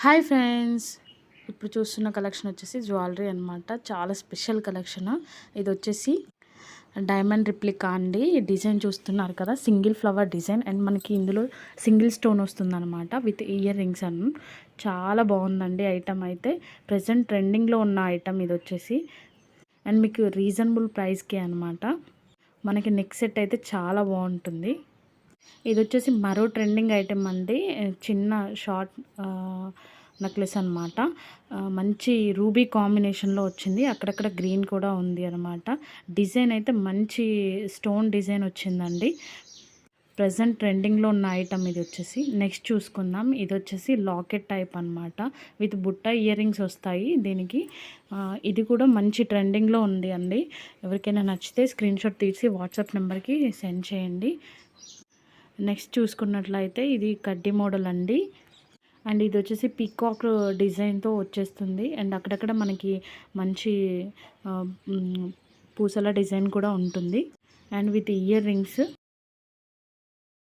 Hi friends, ఇప్పుడు చూస్తున్న collection వచ్చేసి జ్యువెలరీ అనమాట. చాలా స్పెషల్ కలెక్షన్. ఇది వచ్చేసి డైమండ్ రిప్లికా అండి. డిజైన్ చూస్తున్నారు కదా, సింగిల్ ఫ్లవర్ డిజైన్ అండ్ మనకి ఇందులో సింగిల్ స్టోన్ వస్తుందన్నమాట విత్ ఇయర్ రింగ్స్ అన్న. చాలా బాగుందండి ఐటమ్ అయితే. ప్రజెంట్ ట్రెండింగ్లో ఉన్న ఐటమ్ ఇది వచ్చేసి అండ్ మీకు రీజనబుల్ ప్రైస్కే అనమాట. మనకి నెక్ సెట్ అయితే చాలా బాగుంటుంది. ఇది వచ్చేసి మరో ట్రెండింగ్ ఐటెం అండి. చిన్న షార్ట్ నెక్లెస్ అనమాట. మంచి రూబీ కాంబినేషన్లో వచ్చింది. అక్కడక్కడ గ్రీన్ కూడా ఉంది అనమాట. డిజైన్ అయితే మంచి స్టోన్ డిజైన్ వచ్చిందండి. ప్రజెంట్ ట్రెండింగ్లో ఉన్న ఐటమ్ ఇది వచ్చేసి. నెక్స్ట్ చూసుకుందాం. ఇది వచ్చేసి లాకెట్ టైప్ అనమాట. విత్ బుట్ట ఇయర్ రింగ్స్ వస్తాయి దీనికి. ఇది కూడా మంచి ట్రెండింగ్లో ఉంది అండి. ఎవరికైనా నచ్చితే స్క్రీన్ షాట్ తీసి వాట్సాప్ నెంబర్కి సెండ్ చేయండి. నెక్స్ట్ చూసుకున్నట్లయితే ఇది కడ్డీ మోడల్ అండి. అండ్ ఇది వచ్చేసి పీకాక్ డిజైన్తో వచ్చేస్తుంది. అండ్ అక్కడక్కడ మనకి మంచి పూసల డిజైన్ కూడా ఉంటుంది. And with ear rings.